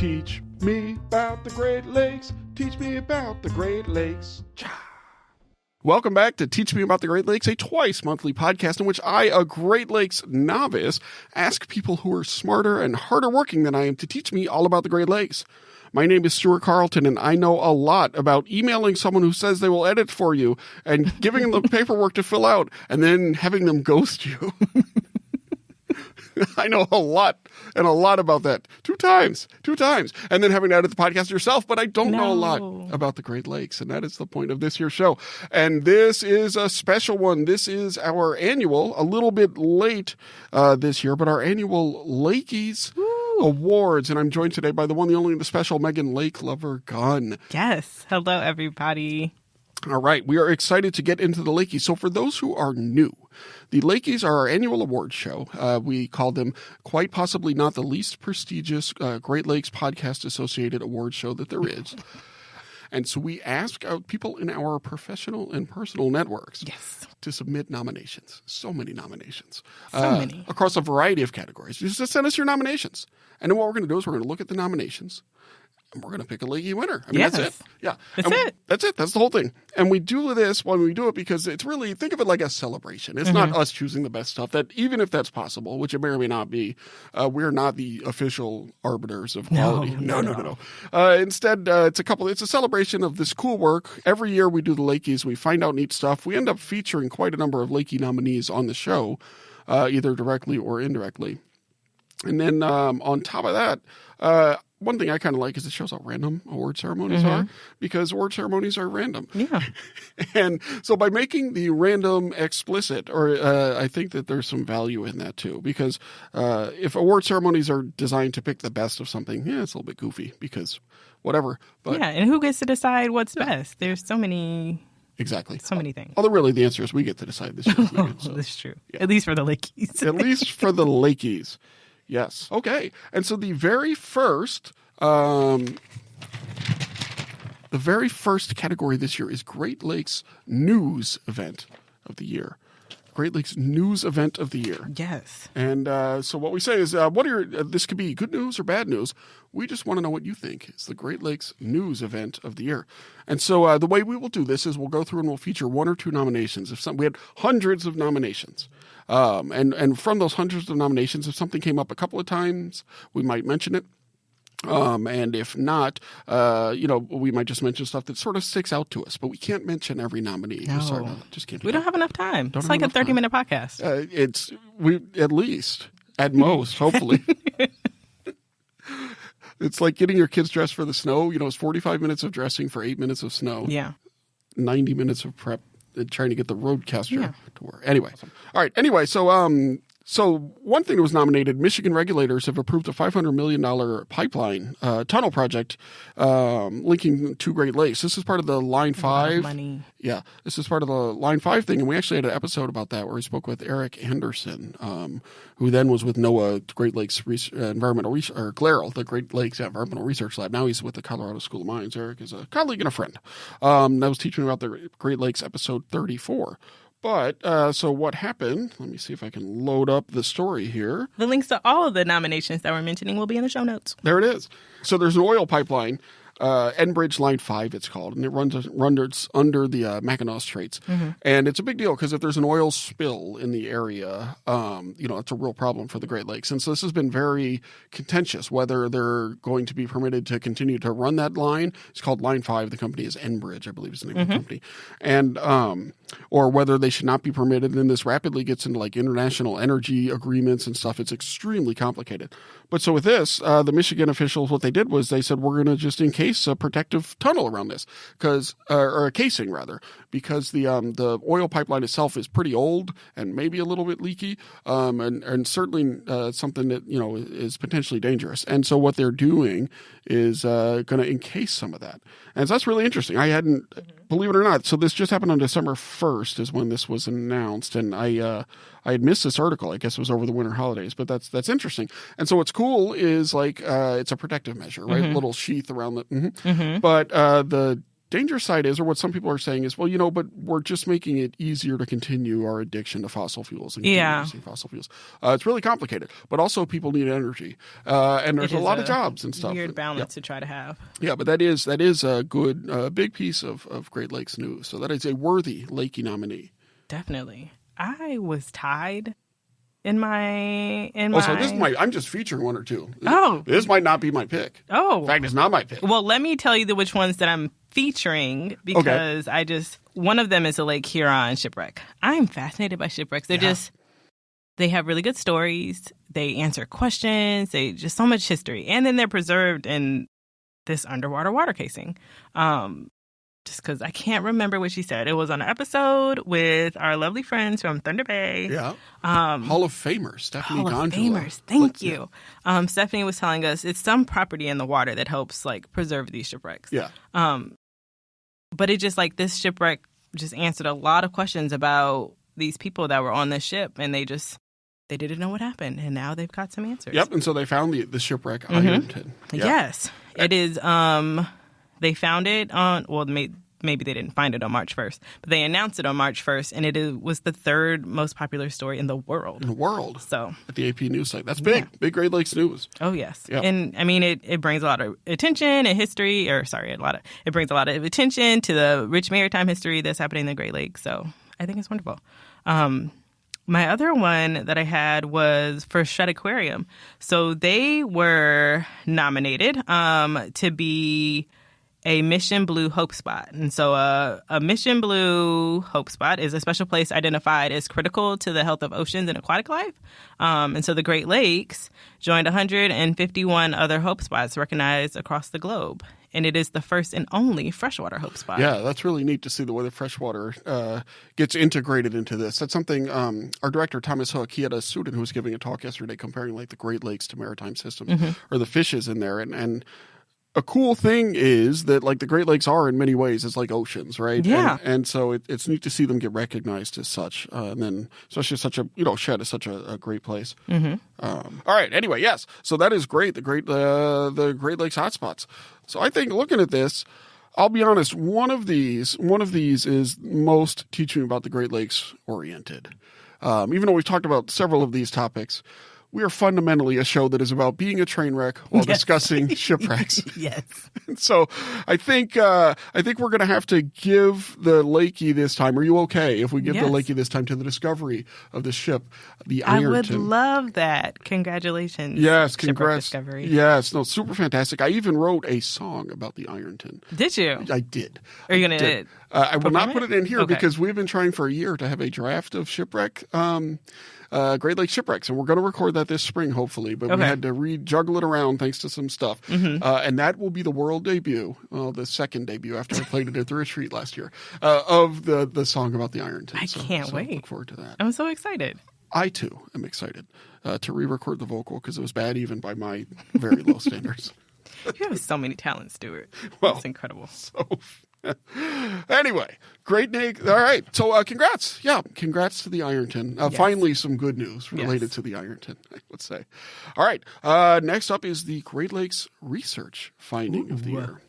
Teach me about the Great Lakes. Teach me about the Great Lakes. Welcome back to Teach Me About the Great Lakes, a twice-monthly podcast in which I, a Great Lakes novice, ask people who are smarter and harder working than I am to teach me all about the Great Lakes. My name is Stuart Carlton, and I know a lot about emailing someone who says they will edit for you and giving them the paperwork to fill out and then having them ghost you. I know a lot about that. Two times. And then having to edit the podcast yourself, but I don't know a lot about the Great Lakes, and that is the point of this year's show. And this is a special one. This is our annual, a little bit late this year, but our annual Lakies Awards. And I'm joined today by the one, the only, the special Megan Lake Lover Gunn. Yes. Hello, everybody. All right. We are excited to get into the Lakies. So for those who are new, the Lakies are our annual awards show. We call them quite possibly not the least prestigious Great Lakes Podcast Associated awards show that there is. And so we ask out people in our professional and personal networks to submit nominations. So many nominations. Many. Across a variety of categories. Just send us your nominations. And then what we're going to do is we're going to look at the nominations. And we're going to pick a Lakey winner. I mean, that's it. Yeah. That's it. That's it. That's the whole thing. And we do this when we do it because it's really, think of it like a celebration. It's not us choosing the best stuff. That even if that's possible, which it may or may not be, we're not the official arbiters of quality. No. Instead, it's a celebration of this cool work. Every year we do the Lakies. We find out neat stuff. We end up featuring quite a number of Lakey nominees on the show, either directly or indirectly. And then on top of that, one thing I kind of like is it shows how random award ceremonies are, because award ceremonies are random. Yeah. And so by making the random explicit, or I think that there's some value in that too, because if award ceremonies are designed to pick the best of something, it's a little bit goofy because whatever. But yeah, and who gets to decide what's best? There's so many... Exactly. So many things. Although really the answer is we get to decide this year. That's true. Yeah. At least for the Lakies. At least for the Lakies. Yes. Okay. And so the very first category this year is Great Lakes News Event of the Year. Great Lakes News Event of the Year. Yes. And so what we say is, this could be good news or bad news. We just want to know what you think. It's the Great Lakes News Event of the Year. And so the way we will do this is we'll go through and we'll feature one or two nominations. We had hundreds of nominations. And from those hundreds of nominations, if something came up a couple of times, we might mention it. And if not, we might just mention stuff that sort of sticks out to us, but we can't mention every nominee. No. Sorry, just can't. We don't have enough time. It's like a 30-minute podcast. At least, at most, hopefully. It's like getting your kids dressed for the snow. It's 45 minutes of dressing for 8 minutes of snow. Yeah. 90 minutes of prep, trying to get the roadcaster to work. Anyway. All right. Anyway, so one thing that was nominated, Michigan regulators have approved a $500 million pipeline tunnel project linking two Great Lakes. This is part of the Line 5. Money. Yeah, this is part of the Line 5 thing, and we actually had an episode about that where we spoke with Eric Anderson, who then was with NOAA, Great Lakes Environmental Research, or GLERL, the Great Lakes Environmental Research Lab. Now he's with the Colorado School of Mines. Eric is a colleague and a friend. That was teaching about the Great Lakes episode 34. But, so what happened, let me see if I can load up the story here. The links to all of the nominations that we're mentioning will be in the show notes. There it is. So there's an oil pipeline, Enbridge Line 5 it's called, and it runs under the Mackinac Straits. And it's a big deal because if there's an oil spill in the area, it's a real problem for the Great Lakes. And so this has been very contentious, whether they're going to be permitted to continue to run that line. It's called Line 5. The company is Enbridge, I believe is the name of the company. And or whether they should not be permitted. And this rapidly gets into like international energy agreements and stuff. It's extremely complicated. But so with this, the Michigan officials, what they did was they said, we're going to just encase a protective tunnel around this or a casing rather, because the oil pipeline itself is pretty old and maybe a little bit leaky, and certainly something that, is potentially dangerous. And so what they're doing is going to encase some of that. And so that's really interesting. I hadn't, believe it or not, so this just happened on December 1st is when this was announced. And I had missed this article. I guess it was over the winter holidays, but that's interesting. And so what's cool is like, it's a protective measure, right? Little sheath around the, but the danger side is, or what some people are saying is, well, but we're just making it easier to continue our addiction to fossil fuels and using fossil fuels. It's really complicated, but also people need energy, and there's a lot of jobs and stuff. Weird balance to try to have. Yeah, but that is a good big piece of Great Lakes news. So that is a worthy Lakey nominee. Definitely. I was tied in my. So this I'm just featuring one or two. Oh, this might not be my pick. Oh, in fact, it's not my pick. Well, let me tell you which ones that I'm featuring, because one of them is a Lake Huron shipwreck. I'm fascinated by shipwrecks. They have really good stories. They answer questions. They just so much history, and then they're preserved in this underwater water casing. Just because I can't remember what she said. It was on an episode with our lovely friends from Thunder Bay. Yeah. Hall of Famers, Stephanie Gondula. Hall of Famers, thank you. Stephanie was telling us it's some property in the water that helps preserve these shipwrecks. Yeah. But it just this shipwreck just answered a lot of questions about these people that were on this ship, and they didn't know what happened, and now they've got some answers. Yep, and so they found the shipwreck Ironton. Yeah. Yes. It is they found it on, maybe they didn't find it on March 1st, but they announced it on March 1st, and was the third most popular story in the world. So at the AP news site. That's big. Yeah. Big Great Lakes news. Oh, yes. Yep. And, I mean, it brings a lot of attention and history, it brings a lot of attention to the rich maritime history that's happening in the Great Lakes. So I think it's wonderful. My other one that I had was for Shut Aquarium. So they were nominated to be a Mission Blue Hope Spot. And so a Mission Blue Hope Spot is a special place identified as critical to the health of oceans and aquatic life. And so the Great Lakes joined 151 other Hope Spots recognized across the globe. And it is the first and only freshwater Hope Spot. Yeah, that's really neat to see the way the freshwater gets integrated into this. That's something our director, Thomas Hook, he had a student who was giving a talk yesterday comparing the Great Lakes to maritime systems, or the fishes in there. And a cool thing is that the Great Lakes are in many ways as oceans, right? Yeah. And so it's neat to see them get recognized as such. And then especially such a, Shed is such a great place. All right. Anyway, yes. So that is great. The Great Lakes hotspots. So I think looking at this, I'll be honest, one of these is most teaching about the Great Lakes oriented. Even though we've talked about several of these topics, we are fundamentally a show that is about being a train wreck while discussing shipwrecks. Yes. And so I think we're going to have to give the Lakey this time. Are you okay if we give the Lakey this time to the discovery of the ship, the Ironton? I would love that. Congratulations. Yes, congrats. Discovery. Yes, no, super fantastic. I even wrote a song about the Ironton. Did you? I did. Are you going to? I will not put it in here because we've been trying for a year to have a draft of shipwreck. Great Lakes shipwrecks, and we're going to record that this spring, hopefully. But we had to juggle it around thanks to some stuff, and that will be the world debut, the second debut after I played it at the retreat last year, of the song about the Ironton. I can't wait. Look forward to that. I'm so excited. I too am excited to re-record the vocal because it was bad even by my very low standards. You have so many talents, Stuart. Well, it's incredible. So. Anyway, great day. All right. So congrats. Yeah, congrats to the Ironton. Finally, some good news related to the Ironton, I would say. All right. Next up is the Great Lakes Research Finding of the Year.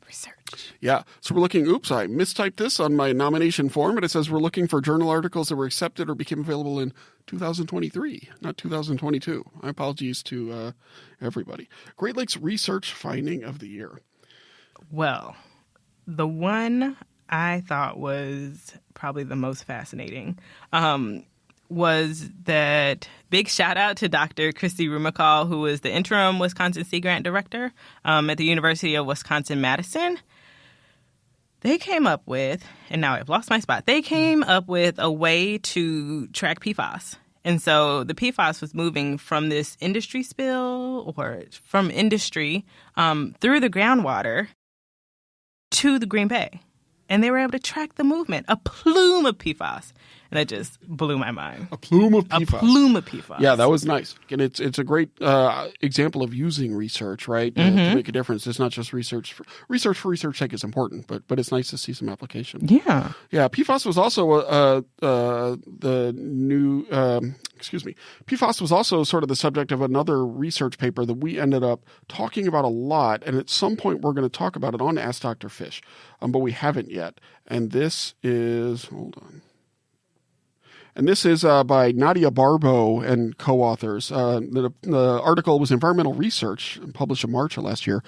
Research. Yeah. So we're looking, I mistyped this on my nomination form, but it says we're looking for journal articles that were accepted or became available in 2023, not 2022. My apologies to everybody. Great Lakes Research Finding of the Year. Well, the one I thought was probably the most fascinating was that big shout out to Dr. Christy Rumacall, who is the interim Wisconsin Sea Grant Director at the University of Wisconsin-Madison. They came up with, and now I've lost my spot, they came up with a way to track PFAS. And so the PFAS was moving from this industry spill or from industry through the groundwater to the Green Bay. And they were able to track the movement, a plume of PFAS. And that just blew my mind. A plume of PFAS. A plume of PFAS. Yeah, that was nice. And it's a great example of using research, right, to make a difference. It's not just research. Research for research sake is important, but it's nice to see some application. Yeah. Yeah, PFAS was also PFAS was also sort of the subject of another research paper that we ended up talking about a lot, and at some point we're going to talk about it on Ask Dr. Fish, but we haven't yet. And this is, hold on. And this is by Nadia Barbo and co-authors. The article was Environmental Research, published in March of last year.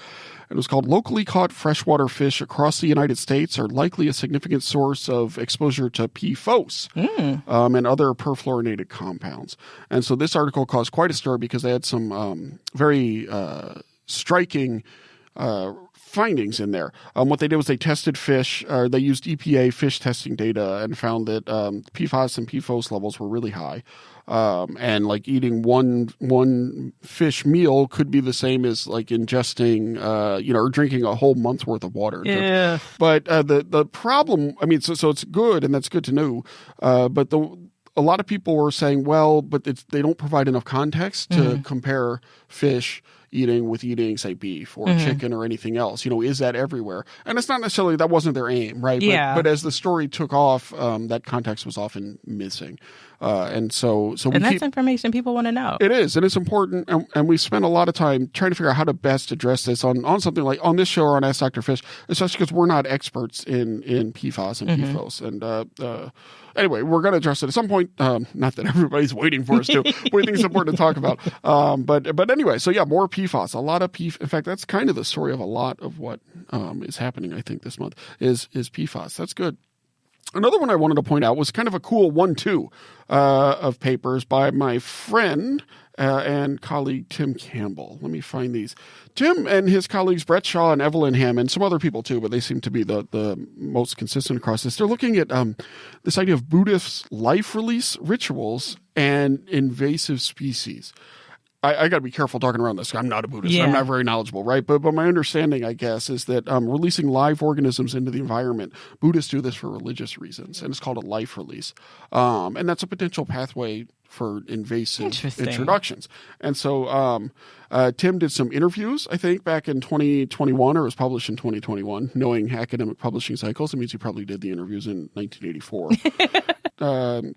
It was called Locally Caught Freshwater Fish Across the United States Are Likely a Significant Source of Exposure to PFOS and Other Perfluorinated Compounds. And so this article caused quite a stir because they had some very striking findings in there. What they did was they tested fish. They used EPA fish testing data and found that PFAS and PFOS levels were really high. And like eating one fish meal could be the same as like ingesting, or drinking a whole month's worth of water. Yeah. But the problem, I mean, so it's good, and that's good to know. But a lot of people were saying, well, but they don't provide enough context to compare fish eating, say, beef or chicken or anything else. Is that everywhere? And it's not necessarily, that wasn't their aim, right? Yeah. But as the story took off, that context was often missing. And that's information people want to know. It is, and it's important. And we spent a lot of time trying to figure out how to best address this on something like on this show or on Ask Dr. Fish, especially because we're not experts in PFAS and PFOS. And anyway, we're going to address it at some point. Not that everybody's waiting for us to. We think it's important to talk about. But anyway, so yeah, more PFAS. A lot of PFAS. In fact, that's kind of the story of a lot of what is happening, I think, this month is PFAS. That's good. Another one I wanted to point out was kind of a cool 1-2 of papers by my friend and colleague Tim Campbell. Let me find these. Tim and his colleagues Brett Shaw and Evelyn Hammond, some other people too, but they seem to be the most consistent across this. They're looking at this idea of Buddhist life release rituals and invasive species. I got to be careful talking around this. I'm not a Buddhist. Yeah. I'm not very knowledgeable, right? But my understanding, I guess, is that releasing live organisms into the environment, Buddhists do this for religious reasons, and it's called a life release. And that's a potential pathway for invasive introductions. And so Tim did some interviews, I think, back in 2021, or it was published in 2021. Knowing academic publishing cycles, it means he probably did the interviews in 1984.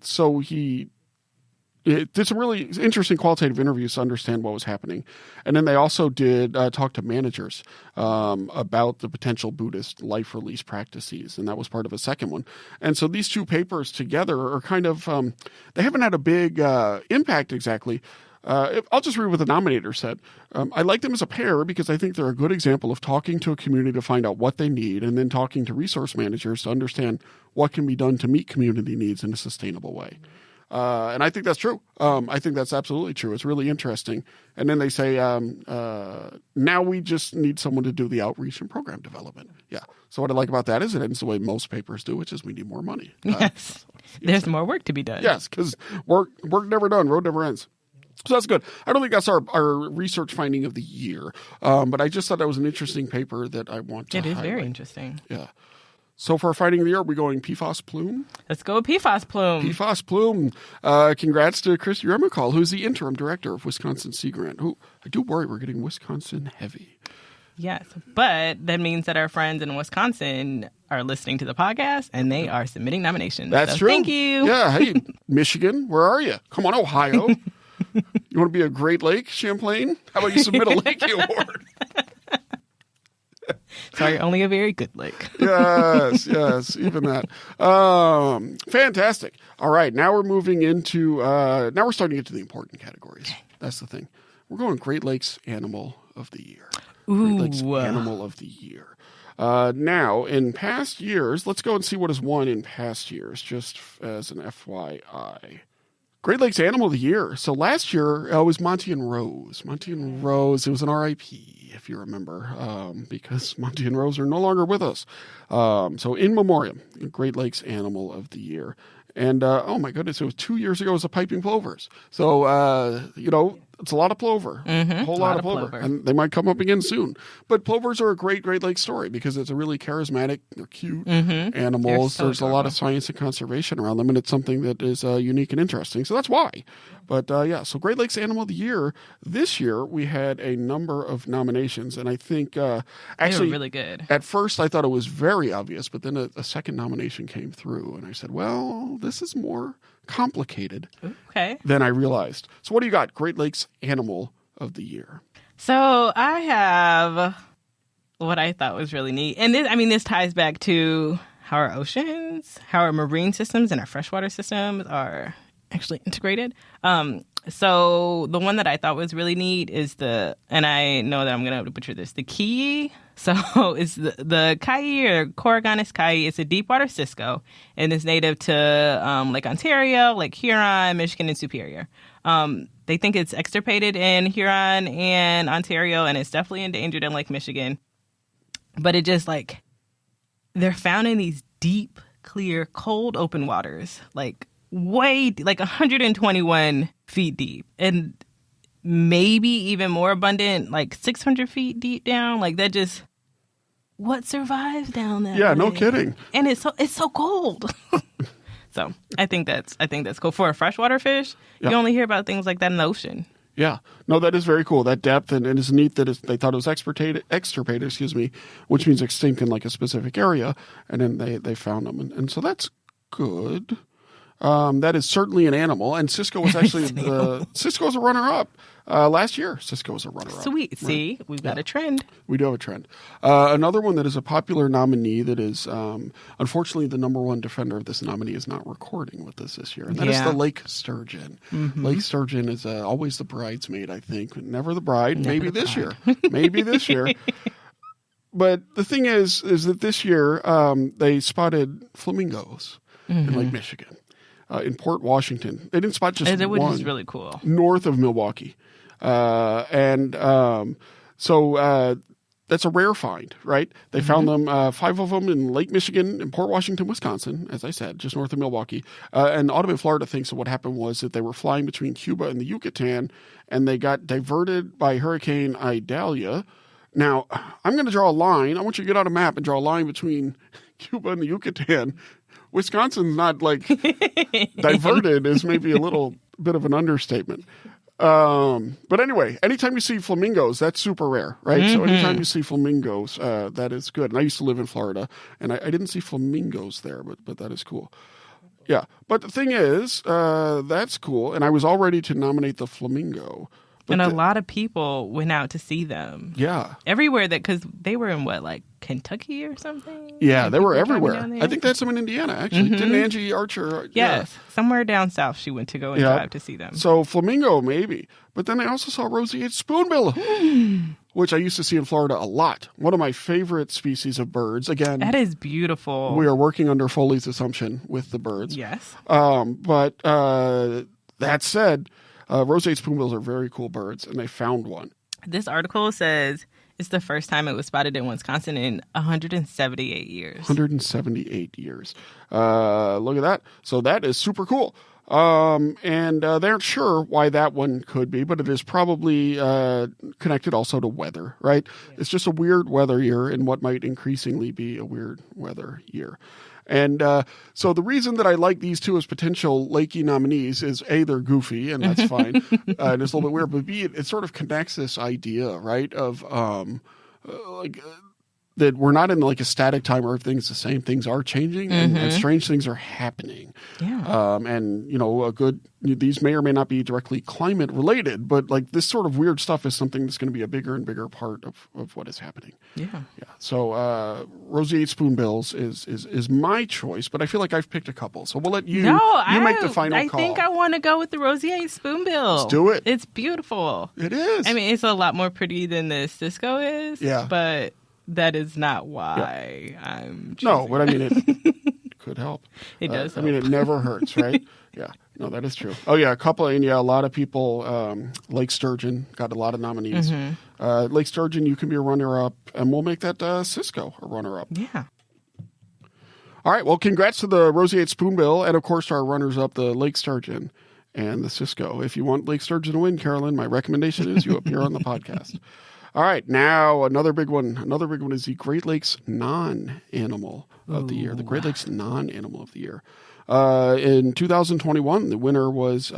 So he did some really interesting qualitative interviews to understand what was happening. And then they also did talk to managers about the potential Buddhist life release practices. And that was part of a second one. And so these two papers together are kind of, they haven't had a big impact exactly. I'll just read what the nominator said. I like them as a pair because I think they're a good example of talking to a community to find out what they need and then talking to resource managers to understand what can be done to meet community needs in a sustainable way. And I think that's true. I think that's absolutely true. It's really interesting. And then they say, now we just need someone to do the outreach and program development. Yeah. So what I like about that is it ends the way most papers do, which is we need more money. Yes. There's more work to be done. Yes, because work never done, road never ends. So that's good. I don't think that's our research finding of the year. But I just thought that was an interesting paper that I want to highlight. It is very interesting. Yeah. So for our finding of the year, are we going PFAS plume? Let's go with PFAS plume. PFAS plume. Congrats to Chris Yermakal, who's the interim director of Wisconsin Sea Grant. Who I do worry we're getting Wisconsin heavy. Yes, but that means that our friends in Wisconsin are listening to the podcast and they are submitting nominations. That's true. Thank you. Yeah. Hey, Michigan, where are you? Come on, Ohio. You want to be a Great Lake, Champlain? How about you submit a Lakey Award? Sorry, only a very good lake. Yes, even that. Fantastic. All right, now we're moving into, now we're starting to get to the important categories. That's the thing. We're going Great Lakes Animal of the Year. Ooh. Great Lakes Animal of the Year. Now, in past years, let's go and see what has won in past years, just as an FYI. Great Lakes Animal of the Year. So last year was Monty and Rose. Monty and Rose, it was an RIP, if you remember, because Monty and Rose are no longer with us. So in memoriam, Great Lakes Animal of the Year. And, oh my goodness, it was 2 years ago, it was the piping plovers. So, It's a lot of plover, a whole lot of plover, and they might come up again soon. But plovers are a great Great Lakes story because it's a really charismatic, they're cute animals. There's a lot of science and conservation around them, and it's something that is unique and interesting. So that's why. But so Great Lakes Animal of the Year. This year we had a number of nominations, and I think actually they were really good. At first I thought it was very obvious, but then a second nomination came through, and I said, well, this is more complicated than I realized. So what do you got? Great Lakes Animal of the Year. So I have what I thought was really neat. And this ties back to how our oceans, how our marine systems and our freshwater systems are actually integrated. So the one that I thought was really neat is and I know that I'm going to butcher this, the Kii. So it's the Kai or Corriganus Kai. It's a deep water cisco, and it's native to Lake Ontario, Lake Huron, Michigan, and Superior. They think it's extirpated in Huron and Ontario, and it's definitely endangered in Lake Michigan. But it just they're found in these deep, clear, cold, open waters, like 121 feet deep, and maybe even more abundant, 600 feet deep down. What survives down there? Yeah, no kidding. And it's so cold. So I think that's cool for a freshwater fish. You only hear about things like that in the ocean. Yeah, no, that is very cool. That depth, and it's neat that they thought it was extirpated, which means extinct in a specific area, and then they found them, and so that's good. That is certainly an animal, and Cisco was actually Cisco was a runner-up last year. Cisco was a runner-up. Sweet. Right. See, we've got a trend. We do have a trend. Another one that is a popular nominee that is, unfortunately, the number one defender of this nominee is not recording with us this year, and that is the lake sturgeon. Lake sturgeon is always the bridesmaid, I think. Never the bride. Maybe this year. Maybe this year. But the thing is that this year they spotted flamingos in Lake Michigan. In Port Washington. They didn't spot just one. Which is really cool. North of Milwaukee. So that's a rare find, right? They found them, 5 of them in Lake Michigan and Port Washington, Wisconsin, as I said, just north of Milwaukee. And Audubon, Florida thinks that what happened was that they were flying between Cuba and the Yucatan, and they got diverted by Hurricane Idalia. Now, I'm going to draw a line. I want you to get out a map and draw a line between Cuba and the Yucatan. Wisconsin's not diverted is maybe a little bit of an understatement. But anyway, anytime you see flamingos, that's super rare, right? So anytime you see flamingos, that is good. And I used to live in Florida, and I didn't see flamingos there, but that is cool. Yeah. But the thing is, that's cool. And I was all ready to nominate the flamingo. And a lot of people went out to see them. Yeah. Everywhere because they were in Kentucky or something? Yeah, they were everywhere. I think that's some in Indiana, actually. Didn't Angie Archer? Yes. Somewhere down south she went to go and drive to see them. So flamingo, maybe. But then I also saw roseate spoonbill, which I used to see in Florida a lot. One of my favorite species of birds. Again, that is beautiful. We are working under Foley's assumption with the birds. Yes. But that said, roseate spoonbills are very cool birds, and they found one. This article says it's the first time it was spotted in Wisconsin in 178 years. 178 years. Look at that. So that is super cool. And they aren't sure why that one could be, but it is probably connected also to weather, right? Yeah. It's just a weird weather year in what might increasingly be a weird weather year. And so the reason that I like these two as potential Lakey nominees is A, they're goofy, and that's fine. And it's a little bit weird, but B, it sort of connects this idea, right, of that we're not in a static time where everything's the same. Things are changing, and strange things are happening. Yeah. And these may or may not be directly climate related, but this sort of weird stuff is something that's going to be a bigger and bigger part of what is happening. Yeah. Yeah. So roseate spoonbills is my choice, but I feel like I've picked a couple. So we'll let you make the final call. I think I want to go with the roseate spoonbill. Let's do it. It's beautiful. It is. I mean, it's a lot more pretty than the Cisco is. Yeah. But that is not why I'm choosing. No, but I mean, it could help. It does help. I mean, it never hurts, right? Yeah. No, that is true. Oh, yeah. A lot of people, Lake Sturgeon got a lot of nominees. Lake Sturgeon, you can be a runner-up, and we'll make that Cisco a runner-up. Yeah. All right. Well, congrats to the roseate spoonbill, and, of course, to our runners-up, the Lake Sturgeon and the Cisco. If you want lake sturgeon to win, Carolyn, my recommendation is you appear on the podcast. All right, now another big one. Another big one is the Great Lakes non-animal of the year. The Great Lakes non-animal of the year. In 2021, the winner was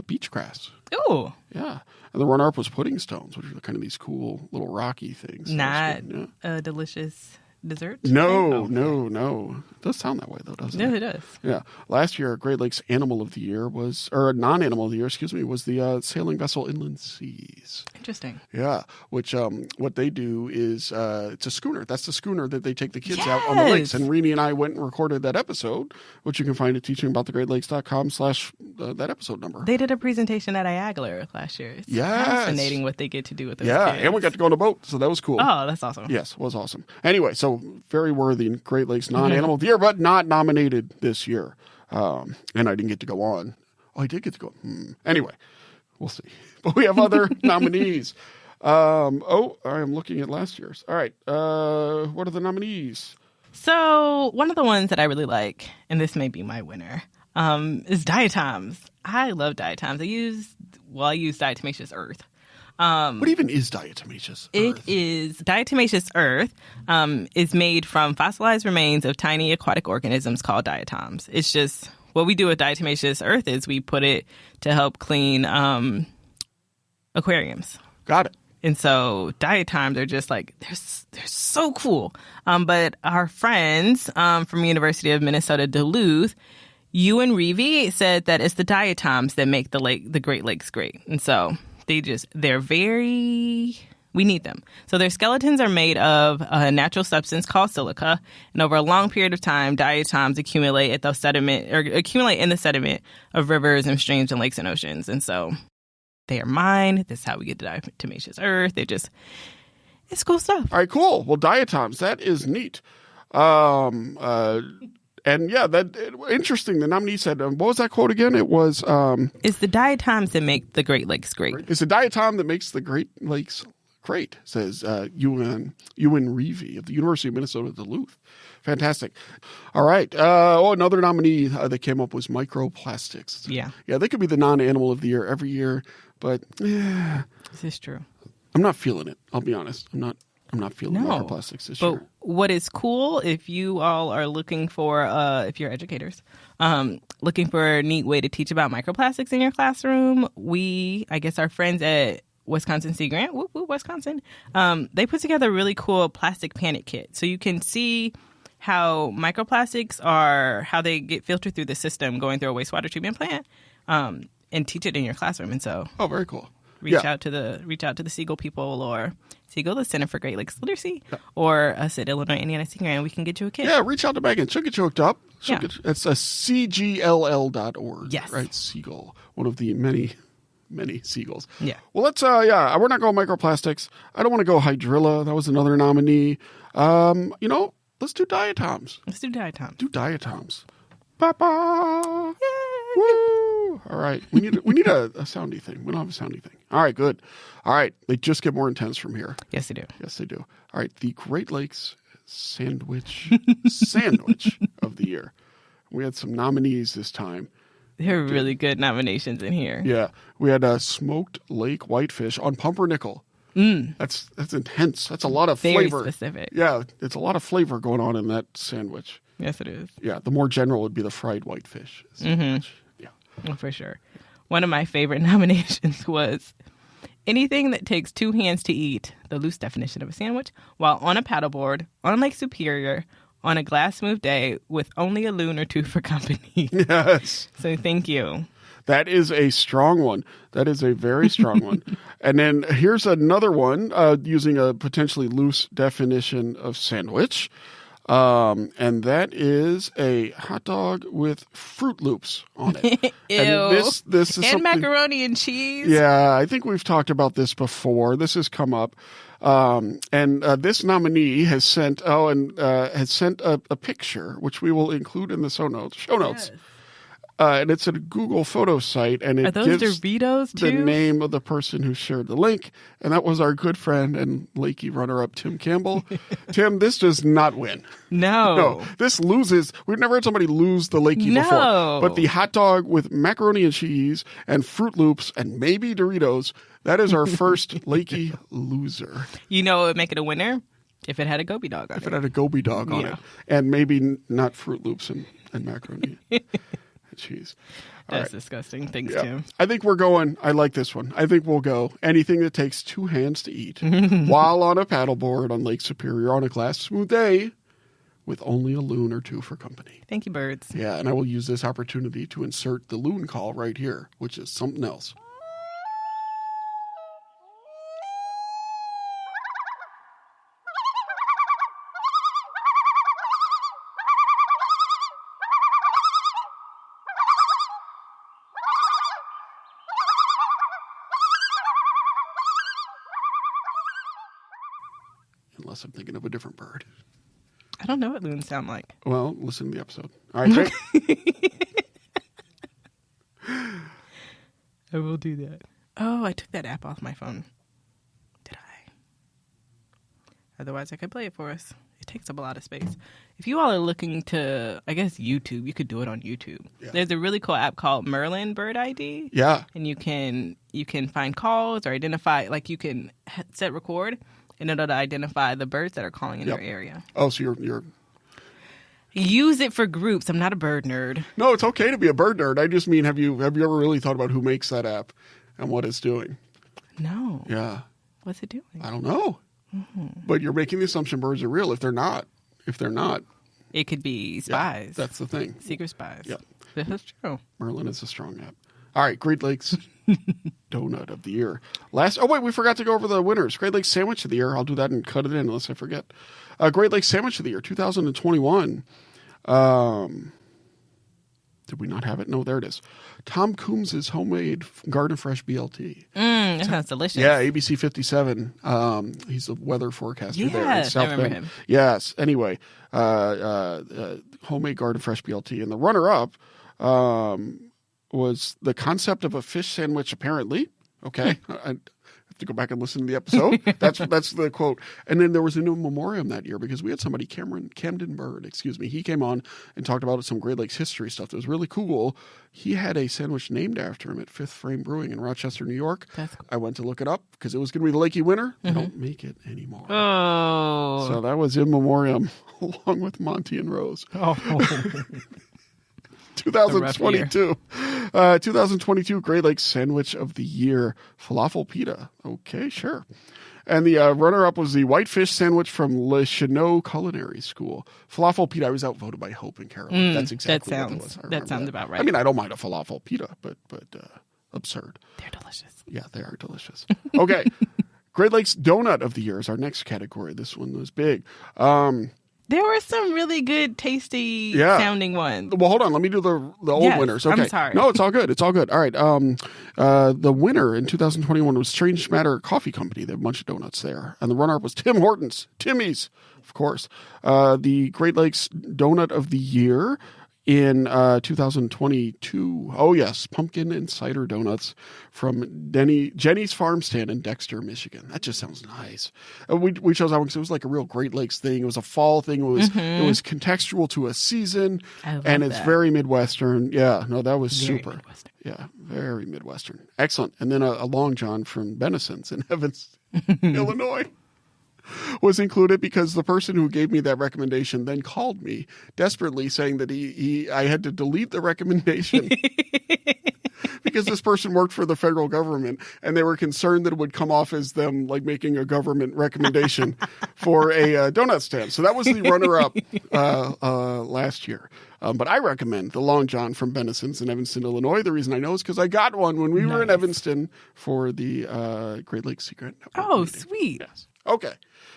beach grass. Ooh. Yeah. And the runner-up was pudding stones, which are kind of these cool little rocky things. Not a delicious dessert? No. It does sound that way, though, doesn't it? Yes, it does. Yeah. Last year, Great Lakes Animal of the Year was, or non-animal of the year, was the sailing vessel Inland Seas. Interesting. Yeah. Which, what they do is, it's a schooner. That's the schooner that they take the kids out on the lakes. And Irene and I went and recorded that episode, which you can find at teachingaboutthegreatlakes.com/that episode number. They did a presentation at IAGLR last year. It's fascinating what they get to do with those kids. And we got to go on a boat, so that was cool. Oh, that's awesome. Yes, it was awesome. Anyway, so very worthy Great Lakes non-animal of the year, but not nominated this year. And I didn't get to go on. Oh, I did get to go on. Anyway, we'll see. But we have other nominees. I am looking at last year's. All right. What are the nominees? So one of the ones that I really like, and this may be my winner, is diatoms. I love diatoms. I use diatomaceous earth. What even is diatomaceous earth? It is diatomaceous earth is made from fossilized remains of tiny aquatic organisms called diatoms. It's just what we do with diatomaceous earth is we put it to help clean aquariums. Got it. And so diatoms are just like they're so cool. But our friends from University of Minnesota Duluth, Ewan Reevy, said that it's the diatoms that make the Great Lakes great. And so we need them. So their skeletons are made of a natural substance called silica, and over a long period of time, diatoms accumulate in the sediment of rivers and streams and lakes and oceans. And so they are mine. This is how we get the diatomaceous earth. It's cool stuff. All right, cool. Well, diatoms, that is neat. And yeah, interesting. The nominee said, what was that quote again? It was, it's the diatoms that make the Great Lakes great. It's the diatom that makes the Great Lakes great, says Ewan Reevy of the University of Minnesota Duluth. Fantastic. All right. Another nominee that came up was microplastics. Yeah. Yeah, they could be the non-animal of the year every year, but this is true. I'm not feeling it. I'll be honest. I'm not feeling microplastics this year. But what is cool, if you all are looking for, if you're educators, looking for a neat way to teach about microplastics in your classroom, our friends at Wisconsin Sea Grant, Wisconsin, they put together a really cool plastic panic kit. So you can see how microplastics how they get filtered through the system going through a wastewater treatment plant, and teach it in your classroom. And so, very cool. Reach out to the Siegel people, or Siegel, the Center for Great Lakes Literacy, or us at Illinois Indiana Sea Grant. We can get you a kit. Yeah, reach out to Megan. She'll get you hooked up. It's a cgll.org. Yes. Right, Siegel, one of the many seagulls. Yeah. Well, let's, we're not going microplastics. I don't want to go hydrilla. That was another nominee. Let's do diatoms. Do diatoms. Ba-ba. Woo! All right. We need a soundy thing. We don't have a soundy thing. All right, good. All right. They just get more intense from here. Yes, they do. All right. The Great Lakes sandwich of the year. We had some nominees this time. There are really good nominations in here. Yeah. We had a smoked lake whitefish on pumpernickel. That's intense. That's a lot of flavor. Very specific. Yeah. It's a lot of flavor going on in that sandwich. Yes, it is. Yeah. The more general would be the fried whitefish sandwich. Yeah. Well, for sure. One of my favorite nominations was anything that takes two hands to eat, the loose definition of a sandwich, while on a paddleboard, on Lake Superior, on a glass-smooth day with only a loon or two for company. Yes. So thank you. That is a strong one. That is a very strong one. And then here's another one using a potentially loose definition of sandwich. And that is a hot dog with Fruit Loops on it. Ew. And this is and macaroni and cheese. Yeah, I think we've talked about this before. This has come up. And this nominee has sent a picture, which we will include in the show notes. Yes. And it's a Google photo site, and Are it those gives Doritos the too? name of the person who shared the link, and that was our good friend and Lakey runner-up, Tim Campbell. Tim, this does not win. No. This loses. We've never had somebody lose the Lakey before. But the hot dog with macaroni and cheese and Fruit Loops and maybe Doritos, that is our first Lakey loser. You know what would make it a winner? If it had a goby dog on it. If it had a goby dog on it. And maybe not Fruit Loops and macaroni and cheese. That's disgusting. Thanks, Tim. I think we're going. I like this one. I think we'll go anything that takes 2 hands to eat while on a paddleboard on Lake Superior on a glass smooth day with only a loon or 2 for company. Thank you, birds. Yeah, and I will use this opportunity to insert the loon call right here, which is something else. Unless I'm thinking of a different bird. I don't know what loons sound like. Well, listen to the episode. All right, great. I will do that. Oh, I took that app off my phone. Did I? Otherwise, I could play it for us. It takes up a lot of space. If you all are looking to, I guess, YouTube, you could do it on YouTube. Yeah. There's a really cool app called Merlin Bird ID. Yeah. And you can find calls or identify, like you can set record in order to identify the birds that are calling in your area. Oh, so you're... Use it for groups. I'm not a bird nerd. No, it's okay to be a bird nerd. I just mean, have you ever really thought about who makes that app and what it's doing? No. Yeah. What's it doing? I don't know. Mm-hmm. But you're making the assumption birds are real. If they're not, it could be spies. Yeah, that's the thing. Secret spies. Yep. That's true. Merlin is a strong app. All right, Great Lakes Donut of the Year. Oh, wait, we forgot to go over the winners. Great Lakes Sandwich of the Year. I'll do that and cut it in unless I forget. Great Lakes Sandwich of the Year, 2021. Did we not have it? No, there it is. Tom Coombs' homemade Garden Fresh BLT. That sounds delicious. Yeah, ABC 57. He's the weather forecaster there in South Bend. Him. Yes. Anyway, homemade Garden Fresh BLT. And the runner-up was the concept of a fish sandwich, apparently. Okay. I have to go back and listen to the episode. That's the quote. And then there was a new memoriam that year because we had somebody, Camden Bird, he came on and talked about some Great Lakes history stuff that was really cool. He had a sandwich named after him at Fifth Frame Brewing in Rochester, New York. That's cool. I went to look it up because it was going to be the Lakey winner. They don't make it anymore. Oh. So that was in memoriam along with Monty and Rose. Oh. 2022. 2022 Great Lakes Sandwich of the Year, Falafel Pita. Okay, sure. And the runner-up was the Whitefish Sandwich from Le Chenot Culinary School. Falafel Pita, I was outvoted by Hope and Carolyn. That's exactly what it was. That sounds about right. I mean, I don't mind a falafel pita, but absurd. They're delicious. Yeah, they are delicious. Okay. Great Lakes Donut of the Year is our next category. This one was big. There were some really good, tasty sounding ones. Well, hold on. Let me do the old winners. Okay. I'm sorry. No, it's all good. It's all good. All right. The winner in 2021 was Strange Matter Coffee Company. They have a bunch of donuts there. And the runner-up was Tim Hortons. Timmy's, of course. The Great Lakes Donut of the Year in 2022. Oh, yes. Pumpkin and cider donuts from Jenny's Farm Stand in Dexter, Michigan. That just sounds nice. We chose that one because it was like a real Great Lakes thing. It was a fall thing. It was contextual to a season. And it's very Midwestern. Yeah, no, that was very super. Midwestern. Yeah, very Midwestern. Excellent. And then a Long John from Benison's in Evans, Illinois, was included because the person who gave me that recommendation then called me desperately saying that I had to delete the recommendation because this person worked for the federal government and they were concerned that it would come off as them like making a government recommendation for a donut stand. So that was the runner-up last year. But I recommend the Long John from Benison's in Evanston, Illinois. The reason I know is because I got one when we were in Evanston for the Great Lakes Secret Network Oh, meeting. sweet. Yes. Okay.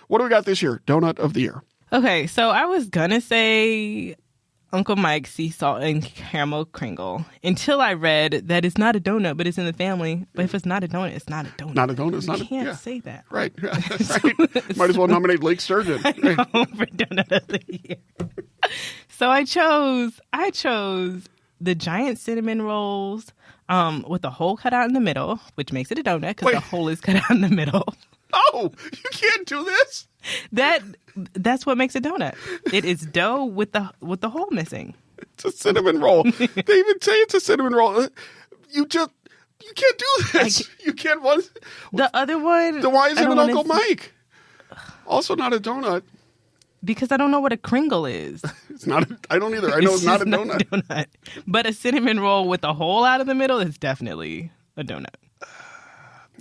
What do we got this year? Donut of the Year. Okay, so I was going to say Uncle Mike's Sea Salt and Caramel Kringle until I read that it's not a donut, but it's in the family. But if it's not a donut, it's not a donut. Not a donut. It's not you can't say that. Right. Right. Might as well nominate Lake Sturgeon. I know, for Donut of the Year. So I chose the giant cinnamon rolls with the hole cut out in the middle, which makes it a donut because the hole is cut out in the middle. Oh, you can't do this. That's what makes a donut. It is dough with the hole missing. It's a cinnamon roll. They even say it's a cinnamon roll. You can't do this. You can't. The other one. Then why is it an Uncle Mike? Also not a donut. Because I don't know what a Kringle is. It's not. I don't either. I know it's not a donut. But a cinnamon roll with a hole out of the middle is definitely a donut.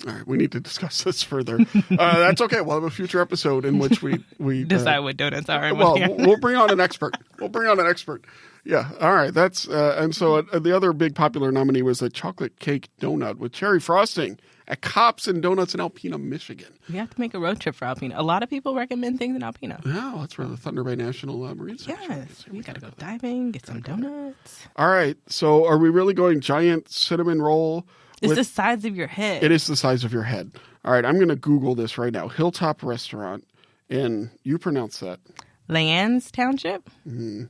All right, we need to discuss this further. That's okay. We'll have a future episode in which we decide what donuts are. Well, we'll bring on an expert. Yeah. All right. That's and so the other big popular nominee was a chocolate cake donut with cherry frosting at Cops and Donuts in Alpena, Michigan. We have to make a road trip for Alpena. A lot of people recommend things in Alpena. Yeah, that's where the Thunder Bay National Marine Sanctuary is. We got to go diving, get some donuts. All right. So are we really going giant cinnamon roll? It's the size of your head. It is the size of your head. All right, I'm going to Google this right now. Hilltop Restaurant, and you pronounce that. Lands Township? Mm-hmm.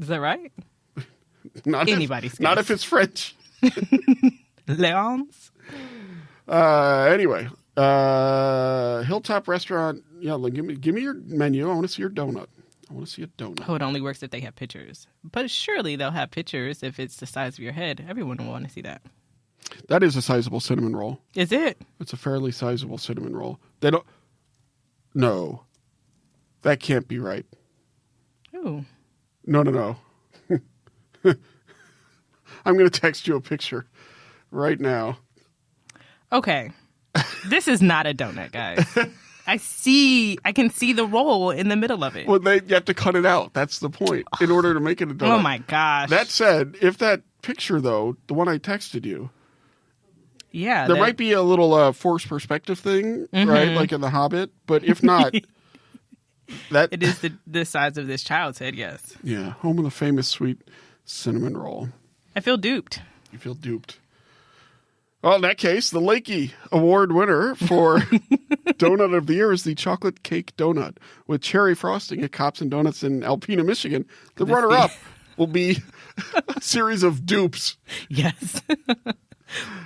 Is that right? Not if it's French. Leons? Anyway, Hilltop Restaurant. Yeah, give me your menu. I want to see your donut. I want to see a donut. Oh, it only works if they have pictures. But surely they'll have pictures if it's the size of your head. Everyone will want to see that. That is a sizable cinnamon roll. Is it? It's a fairly sizable cinnamon roll. They don't. No, that can't be right. Ooh. No. I'm going to text you a picture right now. Okay. This is not a donut, guys. I can see the roll in the middle of it. Well, you have to cut it out. That's the point in order to make it a donut. Oh, my gosh. That said, if that picture, though, the one I texted you, yeah, there might be a little forced perspective thing, right, like in The Hobbit. But if not, it is the size of this child's head, yes. Yeah, home of the famous sweet cinnamon roll. I feel duped. You feel duped. Well, in that case, the Lakey Award winner for Donut of the Year is the chocolate cake donut with cherry frosting at Cops and Donuts in Alpena, Michigan. The runner-up will be a series of dupes. Yes.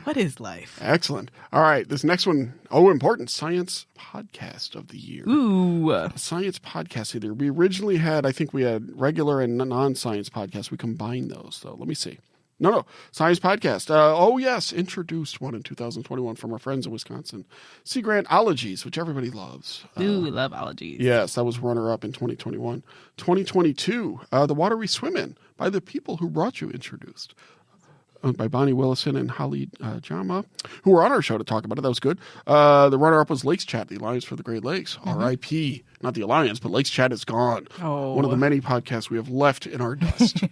What is life? Excellent. All right, this next one, important, Science Podcast of the Year. Ooh. Science Podcast of the Year. We originally had, I think we had regular and non-science podcasts. We combined those, though. Let me see. No. Science Podcast. Yes. Introduced one in 2021 from our friends in Wisconsin. Sea Grant Ologies, which everybody loves. Ooh, we love Ologies. Yes, that was runner-up in 2021. 2022, The Water We Swim In by the people who brought you introduced. By Bonnie Willison and Holly Jama, who were on our show to talk about it. That was good. The runner-up was Lakes Chat, the Alliance for the Great Lakes. Mm-hmm. R.I.P. Not the Alliance, but Lakes Chat is gone. Oh. One of the many podcasts we have left in our dust.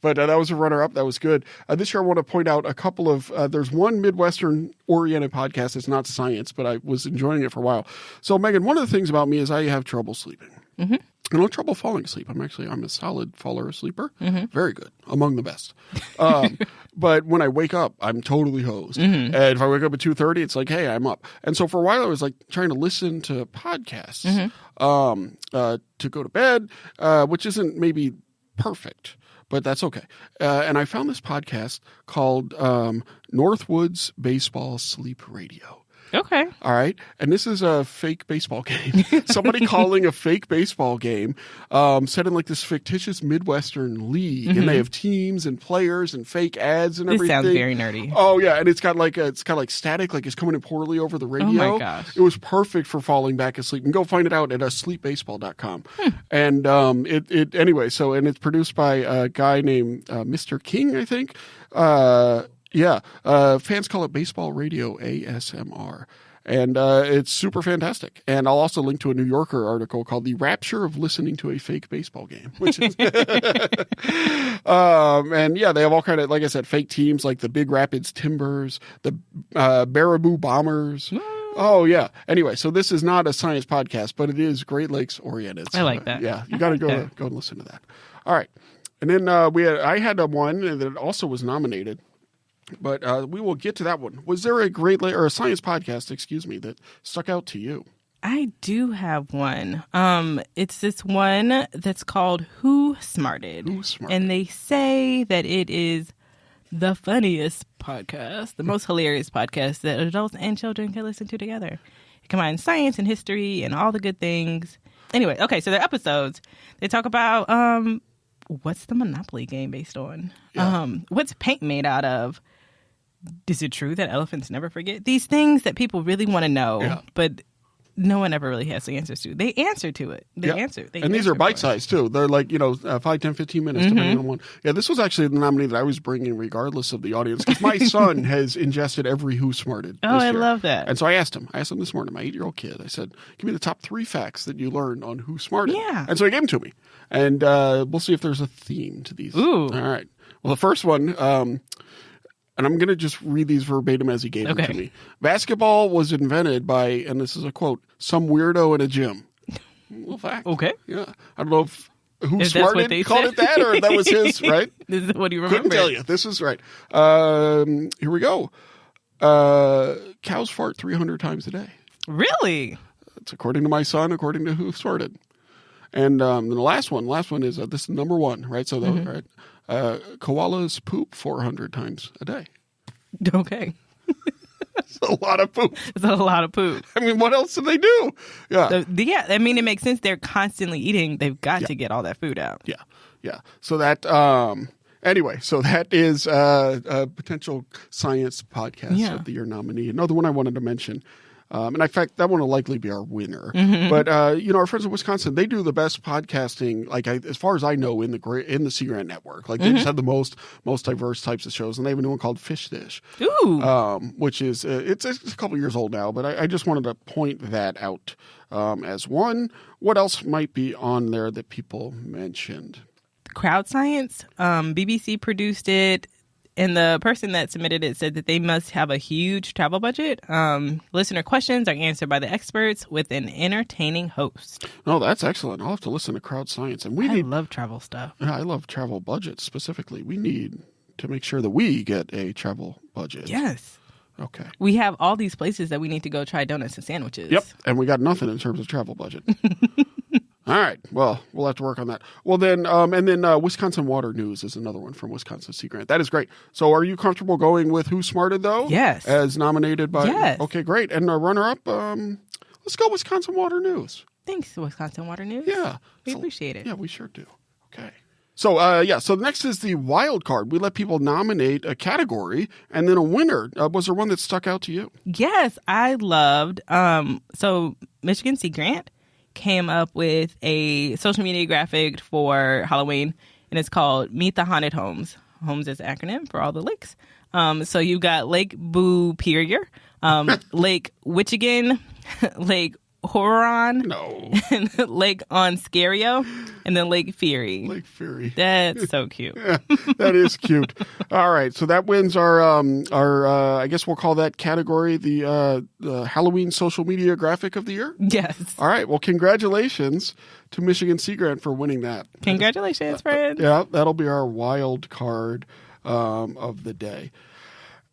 But that was a runner-up. That was good. This year I want to point out a couple of, there's one Midwestern-oriented podcast. It's not science, but I was enjoying it for a while. So, Megan, one of the things about me is I have trouble sleeping. Mm-hmm. I don't have trouble falling asleep. I'm a solid faller sleeper. Mm-hmm. Very good. Among the best. But when I wake up, I'm totally hosed. Mm-hmm. And if I wake up at 2:30, it's like, hey, I'm up. And so for a while, I was like trying to listen to podcasts to go to bed, which isn't maybe perfect, but that's okay. And I found this podcast called Northwoods Baseball Sleep Radio. Okay. All right. And this is a fake baseball game. Somebody calling a fake baseball game set in like this fictitious Midwestern league. Mm-hmm. And they have teams and players and fake ads and everything. This sounds very nerdy. Oh, yeah. And it's got like static, like it's coming in poorly over the radio. Oh, my gosh. It was perfect for falling back asleep. And go find it out at sleepbaseball.com. And anyway, and it's produced by a guy named Mr. King, I think. Fans call it Baseball Radio ASMR. And it's super fantastic. And I'll also link to a New Yorker article called The Rapture of Listening to a Fake Baseball Game. Which is and yeah, they have all kind of, like I said, fake teams like the Big Rapids Timbers, the Baraboo Bombers. Oh, yeah. Anyway, so this is not a science podcast, but it is Great Lakes oriented. So, I like that. Yeah, you got to go and listen to that. All right. And then I had one that also was nominated. But we will get to that one. Was there a a science podcast, that stuck out to you? I do have one. It's this one that's called Who Smarted? Who Smarted? And they say that it is the funniest podcast, the most hilarious podcast that adults and children can listen to together. It combines science and history and all the good things. Anyway, okay, so their episodes, they talk about what's the Monopoly game based on? Yeah. What's paint made out of? Is it true that elephants never forget? These things that people really want to know, but no one ever really has the answers to. They answer to it. They answer. And these are bite-sized, too. They're like, 5, 10, 15 minutes, depending on one. Yeah, this was actually the nominee that I was bringing regardless of the audience, because my son has ingested every Who Smarted Oh, this I year. love that. And so I asked him this morning, my 8-year-old kid, I said, give me the top 3 facts that you learned on Who Smarted. Yeah. And so he gave them to me. And we'll see if there's a theme to these. Ooh. All right. Well, the first one... and I'm going to just read these verbatim as he gave them to me. Basketball was invented by, and this is a quote, some weirdo in a gym. Well, fact. Okay. Yeah. I don't know if Who If that's what Smarted they called said. it that, or that was his, right? This is what you remember. Couldn't tell you. This is right. Here we go. Cows fart 300 times a day. Really? That's according to my son, according to Who Smarted. And then the last one is, this is number 1, right? So, right. Koalas poop 400 times a day. Okay. It's a lot of poop. It's a lot of poop. I mean, what else do they do? Yeah. I mean, it makes sense. They're constantly eating. They've got to get all that food out. Yeah. So that, anyway, so that is a potential science podcast of the year nominee. Another one I wanted to mention. And in fact, that one will likely be our winner. But our friends in Wisconsin, they do the best podcasting, as far as I know, in the Sea Grant network. Like they just have the most diverse types of shows, and they have a new one called Fish Dish. Ooh, which is it's a couple years old now, but I just wanted to point that out as one. What else might be on there that people mentioned? Crowd Science. BBC produced it. And the person that submitted it said that they must have a huge travel budget. Listener questions are answered by the experts with an entertaining host. Oh, that's excellent. I'll have to listen to Crowd Science. And I love travel stuff. I love travel budgets specifically. We need to make sure that we get a travel budget. Yes. Okay. We have all these places that we need to go try donuts and sandwiches. Yep. And we got nothing in terms of travel budget. All right. Well, we'll have to work on that. Well, then, Wisconsin Water News is another one from Wisconsin Sea Grant. That is great. So are you comfortable going with Who Smarted, though? Yes. As nominated by... Yes. Okay, great. And runner-up, let's go Wisconsin Water News. Thanks, Wisconsin Water News. Yeah. We appreciate it. Yeah, we sure do. Okay. So, so next is the wild card. We let people nominate a category and then a winner. Was there one that stuck out to you? Yes, I loved... so Michigan Sea Grant came up with a social media graphic for Halloween, and it's called Meet the Haunted Homes. Homes is an acronym for all the lakes. So you've got Lake Superior, Lake Wichigan, Lake Huron, and Lake Ontario, and then Lake Fury. Lake Fury. That's so cute. Yeah, that is cute. All right, so that wins our I guess we'll call that category the Halloween social media graphic of the year. Yes. All right. Well, congratulations to Michigan Sea Grant for winning that. Congratulations, friends. Yeah, that'll be our wild card of the day.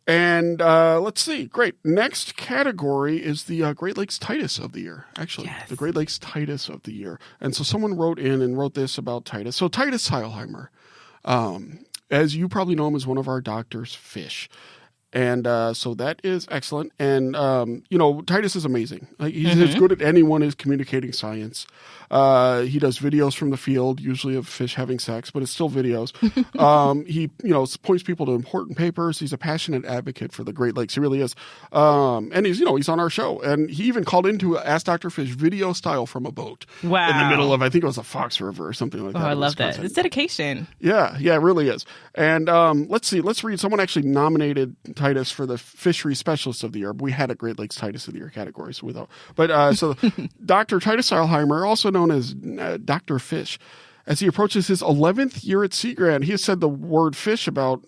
And let's see. Great. Next category is the Great Lakes Titus of the year. Actually, the Great Lakes Titus of the year. And so someone wrote this about Titus. So Titus Seilheimer, as you probably know him, is one of our doctor's fish. And so that is excellent. And, Titus is amazing. He's as good at anyone as communicating science. He does videos from the field, usually of fish having sex, but it's still videos. He, points people to important papers. He's a passionate advocate for the Great Lakes. He really is. And he's on our show. And he even called into Ask Dr. Fish video style from a boat. Wow. In the middle of, I think it was a Fox River or something like that. Oh, I love that. It's dedication. Yeah, it really is. And let's see. Let's read. Someone actually nominated Titus for the Fishery Specialist of the Year. We had a Great Lakes Titus of the Year category, so we thought. But so Dr. Titus Seilheimer, also known as Dr. Fish, as he approaches his 11th year at Sea Grant, he has said the word fish about,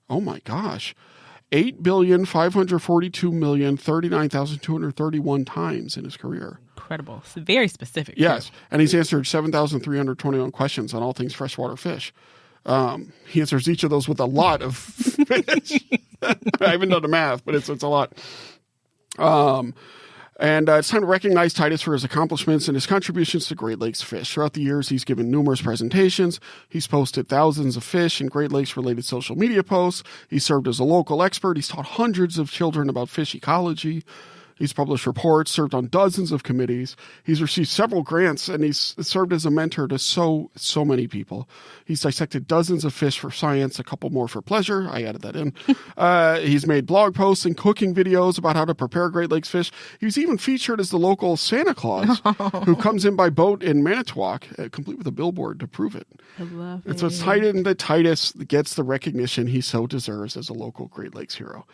8,542,039,231 times in his career. Incredible. It's very specific. Yes. Too. And he's answered 7,321 questions on all things freshwater fish. He answers each of those with a lot of fish. I haven't done the math, but it's a lot. And it's time to recognize Titus for his accomplishments and his contributions to Great Lakes fish. Throughout the years, he's given numerous presentations. He's posted thousands of fish and Great Lakes-related social media posts. He's served as a local expert. He's taught hundreds of children about fish ecology. He's published reports, served on dozens of committees. He's received several grants, and he's served as a mentor to so many people. He's dissected dozens of fish for science, a couple more for pleasure. I added that in. He's made blog posts and cooking videos about how to prepare Great Lakes fish. He was even featured as the local Santa Claus who comes in by boat in Manitowoc, complete with a billboard to prove it. I love it. So it's tight that Titus gets the recognition he so deserves as a local Great Lakes hero.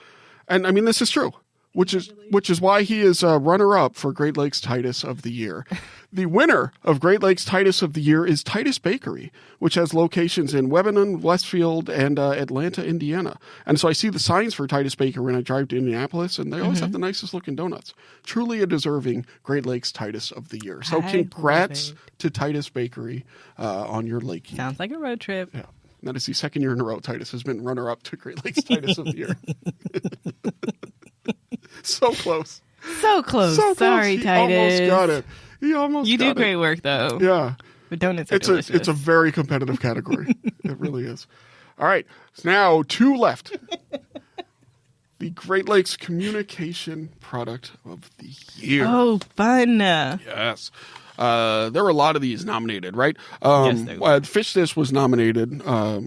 And I mean, this is true. Which is why he is a runner-up for Great Lakes Titus of the Year. The winner of Great Lakes Titus of the Year is Titus Bakery, which has locations in Lebanon, Westfield, and Atlanta, Indiana. And so I see the signs for Titus Bakery when I drive to Indianapolis, and they always have the nicest-looking donuts. Truly a deserving Great Lakes Titus of the Year. So congrats to Titus Bakery on your Lakey. Sounds like a road trip. Yeah. That is the second year in a row Titus has been runner-up to Great Lakes Titus of the Year. So close. So close. Sorry, Titus. He almost got it. He almost You got do it. great work, though. Yeah. But donuts are delicious. It's a very competitive category. It really is. All right. So now 2 left. The Great Lakes Communication Product of the Year. Oh, fun. Yes. There were a lot of these nominated, right? Yes, there were. Fish This was nominated,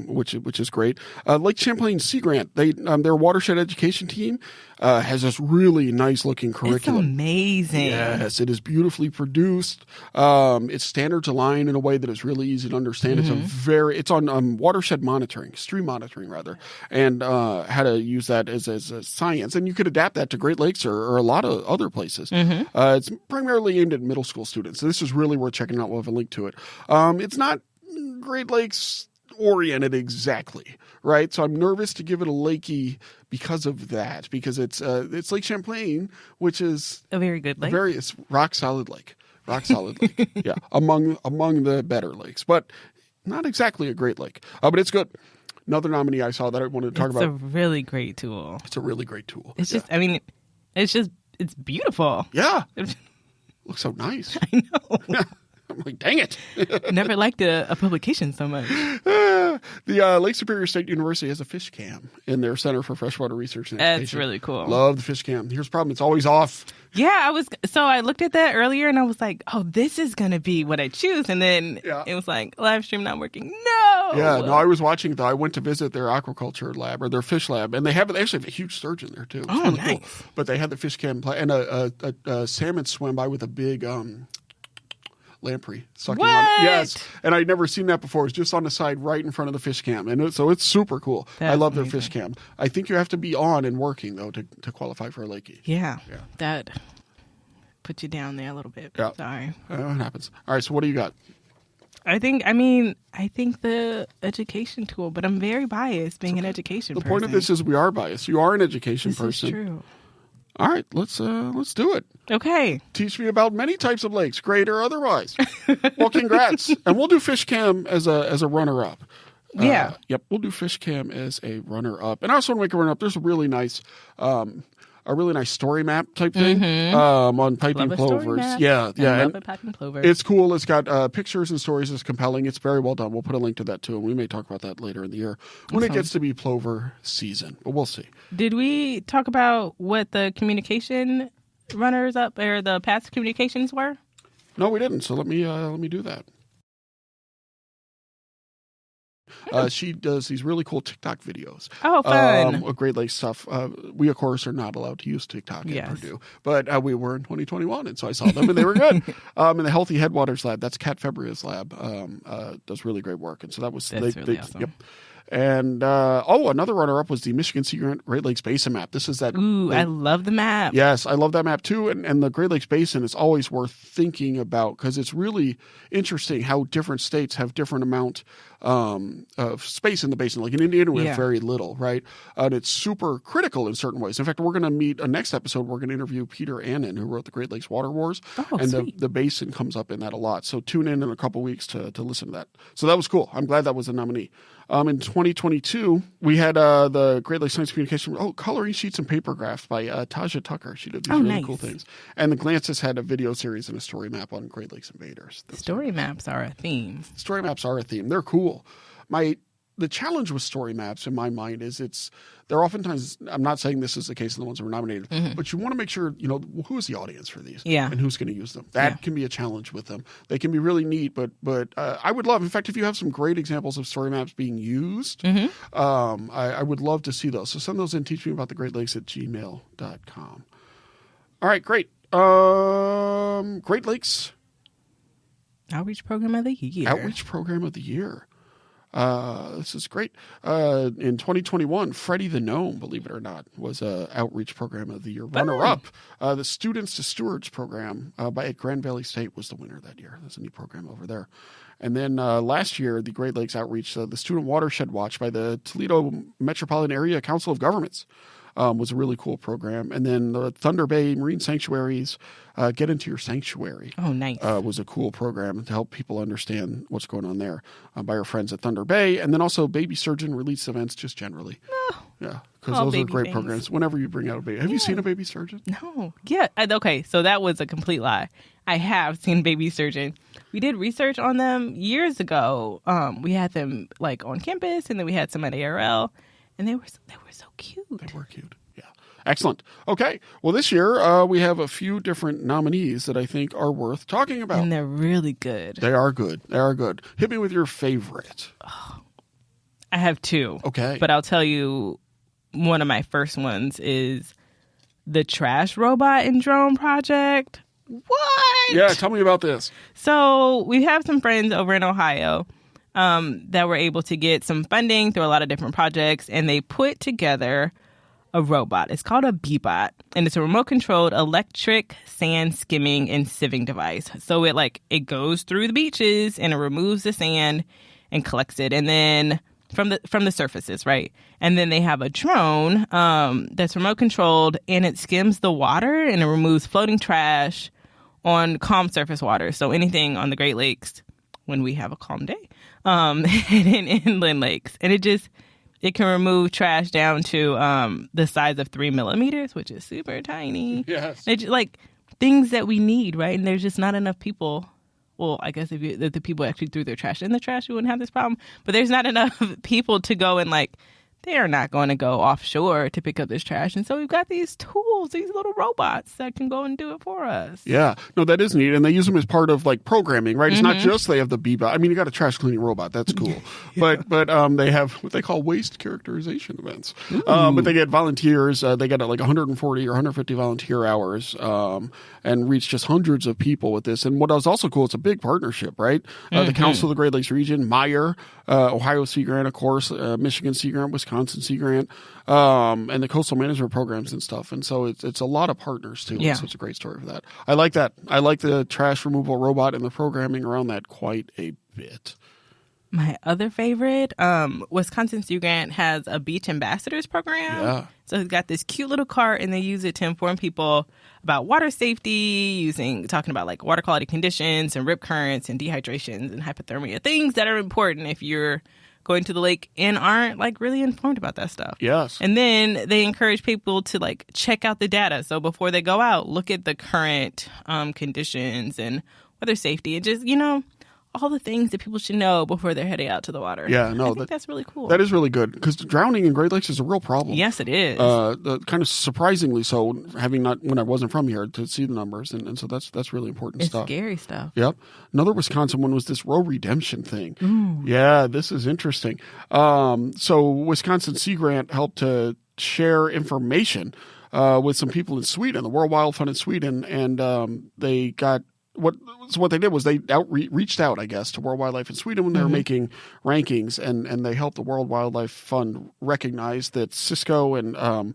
which is great. Lake Champlain Sea Grant, their watershed education team has this really nice looking curriculum. It's amazing. Yes, it is beautifully produced. Its standards align in a way that is really easy to understand. It's on watershed monitoring, stream monitoring rather, and how to use that as a science. And you could adapt that to Great Lakes or a lot of other places. It's primarily aimed at middle school students. So this is really worth checking out. We'll have a link to it. It's not Great Lakes oriented exactly, right? So I'm nervous to give it a Lakey because of that, because it's Lake Champlain, which is a very good lake. It's rock solid lake. Yeah, among the better lakes, but not exactly a great lake. But it's good. Another nominee I saw that I wanted to talk about. It's a really great tool. It's a really great tool. It's just, I mean, it's beautiful. Yeah. Looks so nice. I know. I'm like, dang it. Never liked a publication so much. The Lake Superior State University has a fish cam in their Center for Freshwater Research and Education. That's really cool. Love the fish cam. Here's the problem. It's always off. Yeah, I looked at that earlier and I was like, oh, this is going to be what I choose. And then it was like, live stream not working. No. Yeah, no, I was watching it though. I went to visit their aquaculture lab or their fish lab, and they actually have a huge sturgeon there too. It's really nice. Cool. But they had the fish cam and a salmon swam by with a big lamprey sucking on it. Yes, and I'd never seen that before. It's just on the side right in front of the fish cam, and so it's super cool. I love their fish cam. I think you have to be on and working though to qualify for a Lakey. Yeah, that put you down there a little bit. Yeah. Sorry. It happens. All right, so what do you got? I think the education tool, but I'm very biased being an education person. The point of this is we are biased. You are an education person. This is true. All right, let's do it. Okay. Teach me about many types of lakes, great or otherwise. Well, congrats. And we'll do fish cam as a runner-up. Yeah. Yep, we'll do fish cam as a runner-up. And I also want to make a runner-up. There's a really nice story map type thing on piping plovers. Yeah. I love a piping plover. It's cool. It's got pictures and stories. It's compelling. It's very well done. We'll put a link to that too, and we may talk about that later in the year when it gets to be plover season. But we'll see. Did we talk about what the communication runners up or the past communications were? No, we didn't. So let me do that. She does these really cool TikTok videos. Oh, fun. Great Lakes stuff. We, of course, are not allowed to use TikTok at Purdue. But we were in 2021, and so I saw them, and they were good. And the Healthy Headwaters Lab, that's Kat Febria's lab, does really great work. And so that was... really awesome. Yep. And another runner-up was the Michigan Sea Grant Great Lakes Basin map. This is that. Ooh, I love the map. Yes, I love that map too. And the Great Lakes Basin is always worth thinking about because it's really interesting how different states have different amount of space in the basin. Like in Indiana, we have very little, right? And it's super critical in certain ways. In fact, we're going to meet next episode. We're going to interview Peter Annan, who wrote the Great Lakes Water Wars, and the basin comes up in that a lot. So tune in a couple weeks to listen to that. So that was cool. I'm glad that was a nominee. In 2022, we had the Great Lakes Science Communication, coloring sheets and papergraphs by Taja Tucker. She did these really cool things. And the Glances had a video series and a story map on Great Lakes invaders. Story maps are a theme. Story maps are a theme. They're cool. The challenge with story maps in my mind is they're oftentimes, I'm not saying this is the case in the ones that were nominated, but you want to make sure, who is the audience for these and who's going to use them. That can be a challenge with them. They can be really neat, but I would love, in fact, if you have some great examples of story maps being used, I would love to see those. So send those in, teach me about the Great Lakes at gmail.com. All right, great. Great Lakes Outreach Program of the Year. Outreach Program of the Year. This is great. In 2021, Freddie the Gnome, believe it or not, was Outreach Program of the Year runner-up. The Students to Stewards program at Grand Valley State was the winner that year. That's a neat program over there. And then last year, the Great Lakes Outreach, the Student Watershed Watch by the Toledo Metropolitan Area Council of Governments was a really cool program. And then the Thunder Bay Marine Sanctuaries, Get Into Your Sanctuary. Oh, nice. Was a cool program to help people understand what's going on there by our friends at Thunder Bay. And then also baby surgeon release events just generally. Oh. Yeah, because those are great programs. Whenever you bring out a baby. Have you seen a baby surgeon? No. Yeah. Okay, so that was a complete lie. I have seen baby surgeon. We did research on them years ago. We had them on campus, and then we had some at ARL. And they were so cute. They were cute. Yeah. Excellent. Okay. Well, this year we have a few different nominees that I think are worth talking about. And they're really good. They are good. They are good. Hit me with your favorite. I have two. Okay. But I'll tell you, one of my first ones is the Trash Robot and Drone Project. What? Yeah. Tell me about this. So we have some friends over in Ohio that were able to get some funding through a lot of different projects, and they put together a robot. It's called a Bee-Bot, and it's a remote-controlled electric sand skimming and sieving device. So it goes through the beaches, and it removes the sand and collects it, and then from the surfaces, right? And then they have a drone that's remote-controlled, and it skims the water, and it removes floating trash on calm surface water. So anything on the Great Lakes when we have a calm day. And in inland lakes. And it can remove trash down to the size of 3 millimeters, which is super tiny. Yes. It's things that we need, right? And there's just not enough people. Well, I guess if the people actually threw their trash in the trash, we wouldn't have this problem. But there's not enough people to go and they are not going to go offshore to pick up this trash. And so we've got these tools, these little robots that can go and do it for us. Yeah. No, that is neat. And they use them as part of programming, right? It's not just they have the Bee-Bot. I mean, you got a trash cleaning robot. That's cool. Yeah. But they have what they call waste characterization events. But they get volunteers. They get 140 or 150 volunteer hours and reach just hundreds of people with this. And what was also cool, it's a big partnership, right? The Council of the Great Lakes Region, Meyer, Ohio Sea Grant, of course, Michigan Sea Grant, Wisconsin Sea Grant, and the coastal management programs and stuff. And so it's a lot of partners too. Yeah. So it's a great story for that. I like that. I like the trash removal robot and the programming around that quite a bit. My other favorite, Wisconsin Sea Grant has a beach ambassadors program. Yeah. So it's got this cute little cart, and they use it to inform people about water safety, talking about water quality conditions and rip currents and dehydrations and hypothermia, things that are important if you're going to the lake and aren't really informed about that stuff. Yes. And then they encourage people to check out the data. So before they go out, look at the current conditions and weather safety and just, all the things that people should know before they're heading out to the water. Yeah, no, I think that's really cool. That is really good because drowning in Great Lakes is a real problem. Yes, it is. Kind of when I wasn't from here to see the numbers, and so that's really important stuff. It's scary stuff. Yep. Another Wisconsin one was this row redemption thing. Ooh. Yeah, this is interesting. So Wisconsin Sea Grant helped to share information with some people in Sweden, the World Wild Fund in Sweden, and they got. What they did was they reached out, I guess, to World Wildlife in Sweden when they were making rankings, and they helped the World Wildlife Fund recognize that Cisco and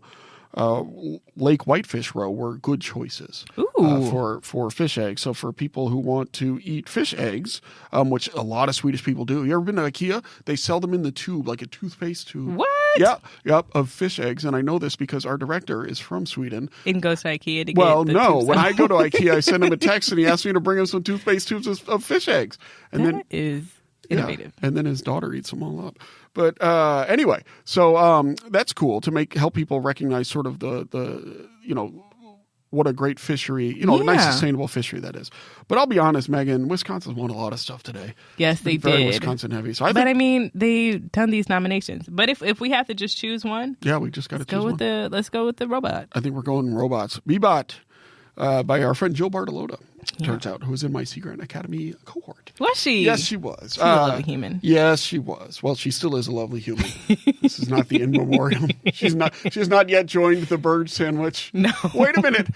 lake whitefish roe were good choices for fish eggs. So for people who want to eat fish eggs, which a lot of Swedish people do. You ever been to IKEA? They sell them in the tube, like a toothpaste tube. What? Yeah, yep, of fish eggs. And I know this because our director is from Sweden. And goes to IKEA to get when I go to IKEA, I send him a text and he asks me to bring him some toothpaste tubes of fish eggs. And that is Innovative. Yeah. And then his daughter eats them all up. But anyway, so that's cool to help people recognize sort of the what a great fishery, a nice sustainable fishery that is. But I'll be honest, Megan, Wisconsin's won a lot of stuff today. Yes, they very did. Wisconsin heavy. So they've done these nominations. But if we have to just choose one, yeah, we just got to choose one. Let's go with the robot. I think we're going robots. Bebot by our friend Jill Bartolota. Turns out, who was in my Sea Grant Academy cohort. Was she? Yes, she was. She's a lovely human. Yes, she was. Well, she still is a lovely human. This is not the in memoriam. She has not yet joined the bird sandwich. No. Wait a minute.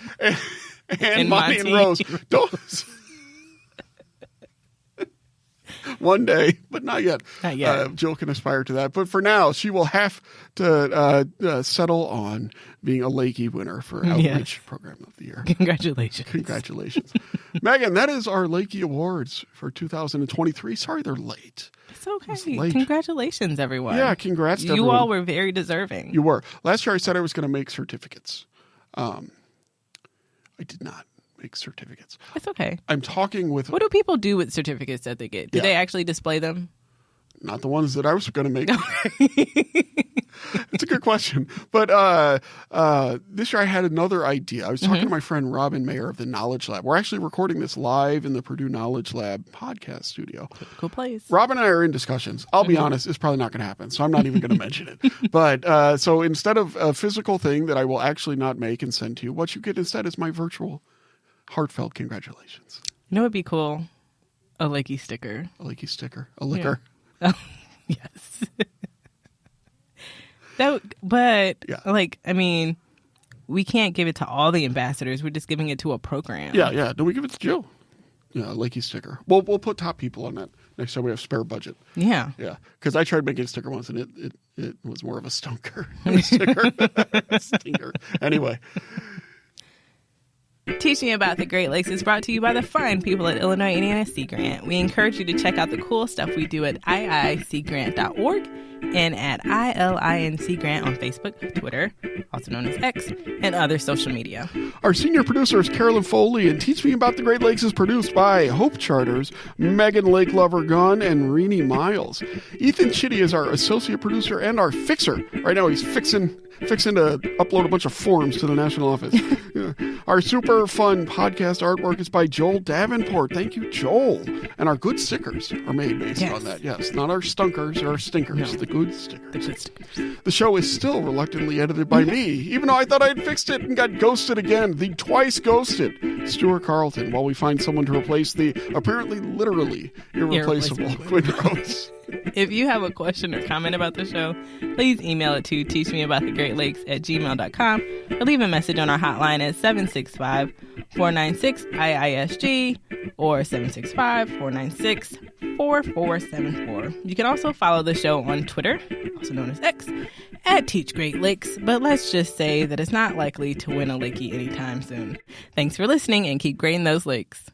And Monty and Rose. Don't. One day, but not yet. Not yet. Jill can aspire to that. But for now, she will have to settle on being a Lakey winner for Outreach Program of the Year. Congratulations. Megan, that is our Lakey Awards for 2023. Sorry they're late. It's okay. Congratulations, everyone. Yeah, congrats to everyone. You all were very deserving. You were. Last year I said I was going to make certificates. I did not make certificates. It's okay. I'm talking with... What do people do with certificates that they get? Do they actually display them? Not the ones that I was going to make. It's a good question. But this year I had another idea. I was talking to my friend Robin Mayer of the Knowledge Lab. We're actually recording this live in the Purdue Knowledge Lab podcast studio. Cool place. Robin and I are in discussions. I'll be honest, it's probably not going to happen, so I'm not even going to mention it. But so instead of a physical thing that I will actually not make and send to you, what you get instead is my virtual heartfelt congratulations. You know what would be cool? A Lakey sticker. A Lakey sticker. A liquor. Yeah. Oh, yes. We can't give it to all the ambassadors. We're just giving it to a program. Yeah. No, we give it to Joe. Yeah, a Lakey sticker. We'll put top people on that next time we have spare budget. Yeah. Yeah. Because I tried making a sticker once and it was more of a stunker than a sticker. Stinker. Anyway. Teach Me About the Great Lakes is brought to you by the fine people at Illinois Indiana Sea Grant. We encourage you to check out the cool stuff we do at iicgrant.org and at ILINC Grant on Facebook, Twitter, also known as X, and other social media. Our senior producer is Carolyn Foley, and Teach Me About the Great Lakes is produced by Hope Charters, Megan Lake Lover Gunn, and Irene Miles. Ethan Chitty is our associate producer and our fixer. Right now he's fixing to upload a bunch of forms to the national office. Yeah. Our super fun podcast artwork is by Joel Davenport. Thank you, Joel. And our good stickers are made based on that. Yes, not our stunkers or our stinkers. No. The good stickers. The good stickers. The show is still reluctantly edited by me, even though I thought I had fixed it and got ghosted again. The twice ghosted Stuart Carlton, while we find someone to replace the apparently literally irreplaceable Quinn Rhodes. If you have a question or comment about the show, please email it to teachmeaboutthegreatlakes@gmail.com or leave a message on our hotline at 765-496-IISG or 765-496-4474. You can also follow the show on Twitter, also known as X, at Teach Great Lakes, but let's just say that it's not likely to win a Lakey anytime soon. Thanks for listening and keep grading those lakes.